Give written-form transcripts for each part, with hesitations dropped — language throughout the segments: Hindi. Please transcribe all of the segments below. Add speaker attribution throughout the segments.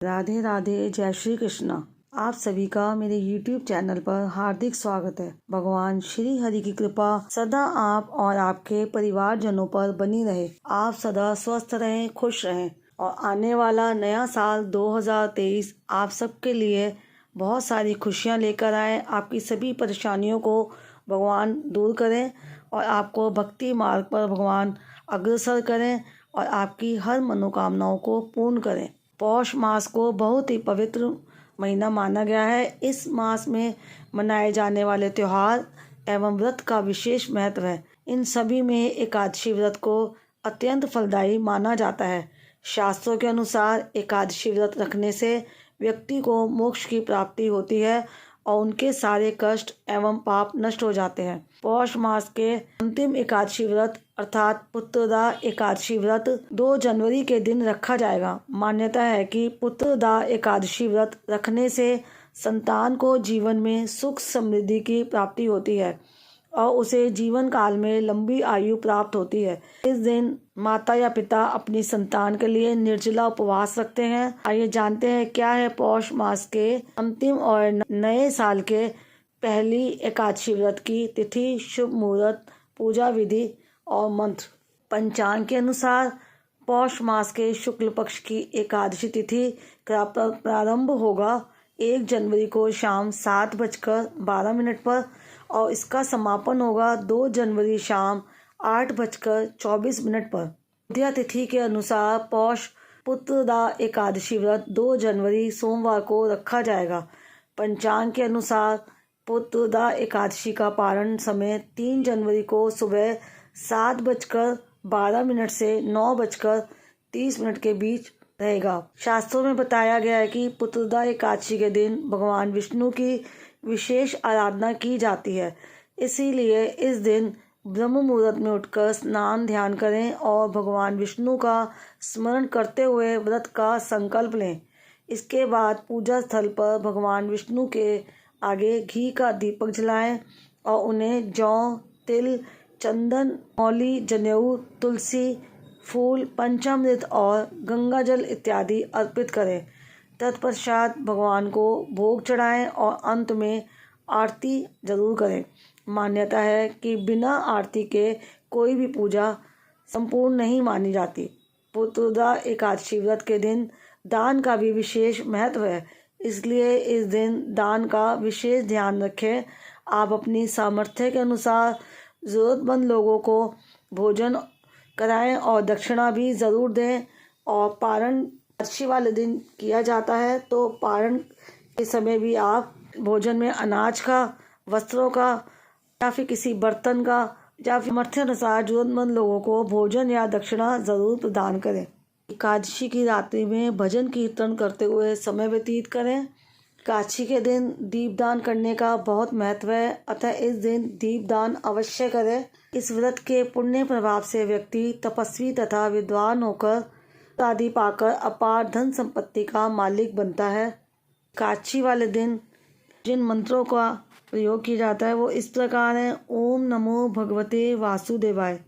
Speaker 1: राधे राधे, जय श्री कृष्णा। आप सभी का मेरे YouTube चैनल पर हार्दिक स्वागत है। भगवान श्री हरि की कृपा सदा आप और आपके परिवारजनों पर बनी रहे। आप सदा स्वस्थ रहें, खुश रहें और आने वाला नया साल 2023 आप सबके लिए बहुत सारी खुशियां लेकर आए। आपकी सभी परेशानियों को भगवान दूर करें और आपको भक्ति मार्ग पर भगवान अग्रसर करें और आपकी हर मनोकामनाओं को पूर्ण करें। पौष मास को बहुत ही पवित्र महीना माना गया है। इस मास में मनाए जाने वाले त्योहार एवं व्रत का विशेष महत्व है। इन सभी में एकादशी व्रत को अत्यंत फलदायी माना जाता है। शास्त्रों के अनुसार एकादशी व्रत रखने से व्यक्ति को मोक्ष की प्राप्ति होती है और उनके सारे कष्ट एवं पाप नष्ट हो जाते हैं। पौष मास के अंतिम एकादशी व्रत अर्थात पुत्रदा एकादशी व्रत 2 जनवरी के दिन रखा जाएगा। मान्यता है कि पुत्रदा एकादशी व्रत रखने से संतान को जीवन में सुख समृद्धि की प्राप्ति होती है और उसे जीवन काल में लंबी आयु प्राप्त होती है। इस दिन माता या पिता अपनी संतान के लिए निर्जला उपवास रखते हैं। आइए जानते हैं क्या है पौष मास के अंतिम और नए साल के पहली एकादशी व्रत की तिथि, शुभ मुहूर्त, पूजा विधि और मंत्र। पंचांग के अनुसार पौष मास के शुक्ल पक्ष की एकादशी तिथि का प्रारंभ होगा 1 जनवरी को शाम 7:12 पर और इसका समापन होगा 2 जनवरी शाम 8:24 पर। विद्या तिथि के अनुसार पौष पुत्रदा एकादशी व्रत 2 जनवरी सोमवार को रखा जाएगा। पंचांग के अनुसार पुत्रदा एकादशी का पारण समय 3 जनवरी को सुबह 7:12 से 9:30 के बीच रहेगा। शास्त्रों में बताया गया है कि पुत्रदा एकादशी के दिन भगवान विष्णु की विशेष आराधना की जाती है। इसीलिए इस दिन ब्रह्म मुहूर्त में उठकर स्नान ध्यान करें और भगवान विष्णु का स्मरण करते हुए व्रत का संकल्प लें। इसके बाद पूजा स्थल पर भगवान विष्णु के आगे घी का दीपक जलाएं और उन्हें जौ, तिल, चंदन, मौली, जनेऊ, तुलसी, फूल, पंचामृत और गंगा जल इत्यादि अर्पित करें। तत्पश्चात भगवान को भोग चढ़ाएं और अंत में आरती जरूर करें। मान्यता है कि बिना आरती के कोई भी पूजा संपूर्ण नहीं मानी जाती। पुत्रदा एकादशी व्रत के दिन दान का भी विशेष महत्व है, इसलिए इस दिन दान का विशेष ध्यान रखें। आप अपनी सामर्थ्य के अनुसार ज़रूरतमंद लोगों को भोजन कराएं और दक्षिणा भी ज़रूर दें। और पारण एकादशी वाले दिन किया जाता है तो पारण के समय भी आप भोजन में अनाज का, वस्त्रों का या फिर किसी बर्तन का या फिर सामर्थ्य अनुसार जरूरतमंद लोगों को भोजन या दक्षिणा जरूर प्रदान करें। एकादशी की रात्रि में भजन कीर्तन करते हुए समय व्यतीत करें। एकादशी के दिन दीपदान करने का बहुत महत्व है, अतः इस दिन दीपदान अवश्य करें। इस व्रत के पुण्य प्रभाव से व्यक्ति तपस्वी तथा विद्वान होकर आदि पाकर अपार धन संपत्ति का मालिक बनता है। एकादशी वाले दिन जिन मंत्रों का प्रयोग किया जाता है वो इस प्रकार है। ओम नमो भगवते वासुदेवाय,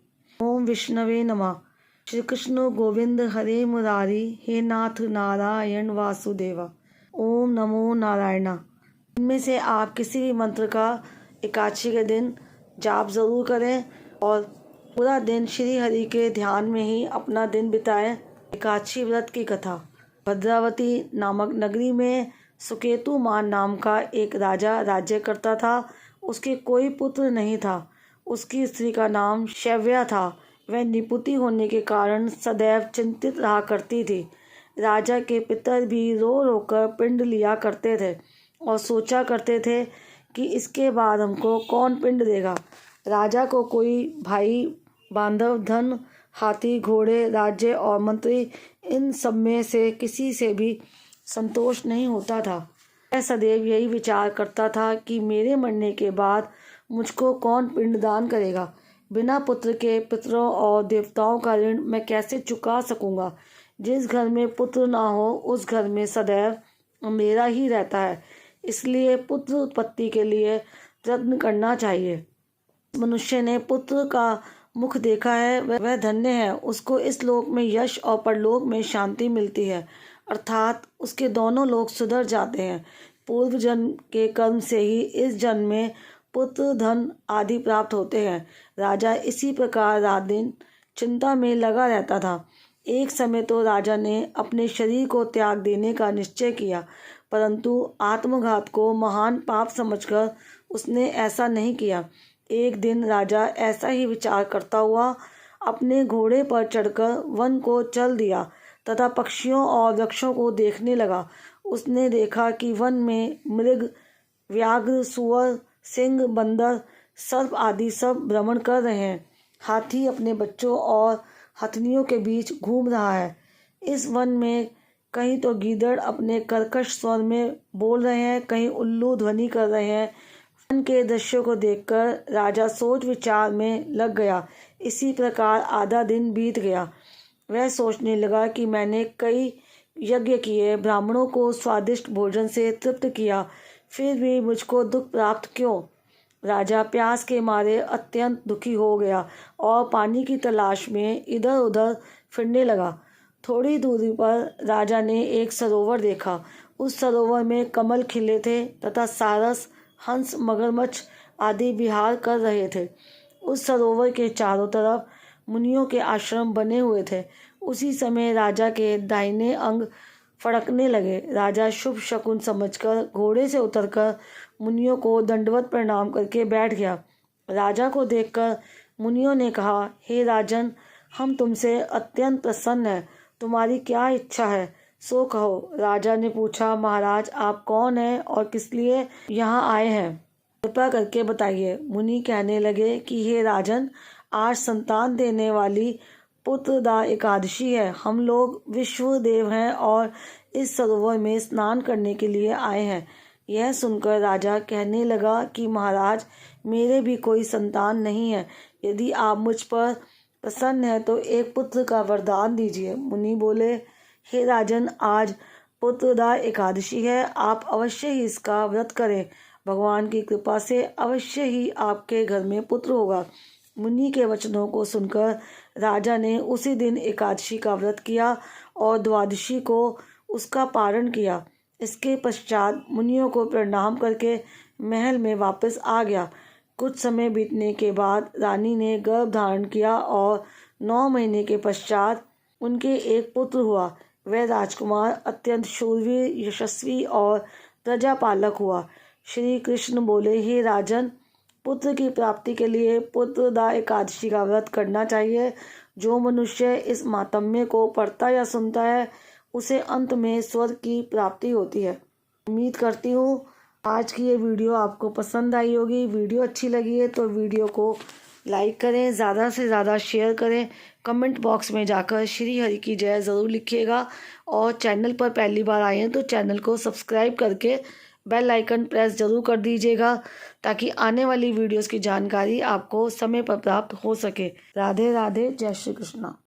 Speaker 1: ओम विष्णवे नमः, श्री कृष्ण गोविंद हरे मुरारी, हे नाथ नारायण वासुदेवा, ओम नमो नारायणा। इनमें से आप किसी भी मंत्र का एकादशी के दिन जाप जरूर करें और पूरा दिन श्री हरि के ध्यान में ही अपना दिन बिताएं। एकादशी व्रत की कथा। भद्रावती नामक नगरी में सुकेतुमान नाम का एक राजा राज्य करता था। उसके कोई पुत्र नहीं था। उसकी स्त्री का नाम शैव्या था। वह निपुति होने के कारण सदैव चिंतित रहा करती थी। राजा के पितर भी रो रो कर पिंड लिया करते थे और सोचा करते थे कि इसके बाद हमको कौन पिंड देगा। राजा को कोई भाई बांधव, धन, हाथी, घोड़े, राज्य और मंत्री इन सब में से किसी से भी संतोष नहीं होता था। वह सदैव यही विचार करता था कि मेरे मरने के बाद मुझको कौन पिंडदान करेगा। बिना पुत्र के पितरों और देवताओं का ऋण मैं कैसे चुका सकूंगा। जिस घर में पुत्र ना हो उस घर में सदैव अंधेरा ही रहता है। इसलिए पुत्र उत्पत्ति के लिए यत्न करना चाहिए। मनुष्य ने पुत्र का मुख देखा है वह धन्य है। उसको इस लोक में यश और परलोक में शांति मिलती है। अर्थात उसके दोनों लोग सुधर जाते हैं। पूर्व जन्म के कर्म से ही इस जन्म में पुत्र, धन आदि प्राप्त होते हैं। राजा इसी प्रकार रात दिन चिंता में लगा रहता था। एक समय तो राजा ने अपने शरीर को त्याग देने का निश्चय किया, परंतु आत्मघात को महान पाप समझकर उसने ऐसा नहीं किया। एक दिन राजा ऐसा ही विचार करता हुआ अपने घोड़े पर चढ़कर वन को चल दिया तथा पक्षियों और वृक्षों को देखने लगा। उसने देखा कि वन में मृग, व्याघ्र, सुअर, सिंह, बंदर, सर्प आदि सब भ्रमण कर रहे हैं। हाथी अपने बच्चों और हथनियों के बीच घूम रहा है। इस वन में कहीं तो गीदड़ अपने कर्कश स्वर में बोल रहे हैं, कहीं उल्लू ध्वनि कर रहे हैं। वन के दृश्यों को देखकर राजा सोच विचार में लग गया। इसी प्रकार आधा दिन बीत गया। वह सोचने लगा कि मैंने कई यज्ञ किए, ब्राह्मणों को स्वादिष्ट भोजन से तृप्त किया, फिर भी मुझको दुख प्राप्त क्यों? राजा प्यास के मारे अत्यंत दुखी हो गया और पानी की तलाश में इधर उधर फिरने लगा। थोड़ी दूरी पर राजा ने एक सरोवर देखा। उस सरोवर में कमल खिले थे तथा सारस, हंस, मगरमच्छ आदि विहार कर रहे थे। उस सरोवर के चारों तरफ मुनियों के आश्रम बने हुए थे। उसी समय राजा के दाहिने अंग फड़कने लगे। राजा शुभ शकुन समझकर घोड़े से उतरकर मुनियों को दंडवत प्रणाम करके बैठ गया। राजा को देखकर मुनियों ने कहा, हे राजन, हम तुमसे अत्यंत प्रसन्न हैं। तुम्हारी क्या इच्छा है, सो कहो। राजा ने पूछा, महाराज, आप कौन हैं और किस लिए यहाँ आए हैं? कृपा करके बताइए। मुनि कहने लगे कि हे राजन, आज संतान देने वाली पुत्रदा एकादशी है। हम लोग विश्व देव हैं और इस सरोवर में स्नान करने के लिए आए हैं। यह सुनकर राजा कहने लगा कि महाराज, मेरे भी कोई संतान नहीं है। यदि आप मुझ पर प्रसन्न हैं तो एक पुत्र का वरदान दीजिए। मुनि बोले, हे राजन, आज पुत्रदा एकादशी है, आप अवश्य ही इसका व्रत करें। भगवान की कृपा से अवश्य ही आपके घर में पुत्र होगा। मुनि के वचनों को सुनकर राजा ने उसी दिन एकादशी का व्रत किया और द्वादशी को उसका पारण किया। इसके पश्चात मुनियों को प्रणाम करके महल में वापस आ गया। कुछ समय बीतने के बाद रानी ने गर्भ धारण किया और 9 महीने के पश्चात उनके एक पुत्र हुआ। वह राजकुमार अत्यंत शूरवीर, यशस्वी और प्रजापालक हुआ। श्री कृष्ण बोले, हे राजन, पुत्र की प्राप्ति के लिए पुत्रदा एकादशी का व्रत करना चाहिए। जो मनुष्य इस मातम्य को पढ़ता या सुनता है, उसे अंत में स्वर्ग की प्राप्ति होती है। उम्मीद करती हूँ आज की ये वीडियो आपको पसंद आई होगी। वीडियो अच्छी लगी है तो वीडियो को लाइक करें, ज़्यादा से ज़्यादा शेयर करें। कमेंट बॉक्स में जाकर श्री हरि की जय ज़रूर लिखिएगा और चैनल पर पहली बार आए हैं तो चैनल को सब्सक्राइब करके बेल आइकन प्रेस ज़रूर कर दीजिएगा ताकि आने वाली वीडियोस की जानकारी आपको समय पर प्राप्त हो सके। राधे राधे, जय श्री कृष्णा।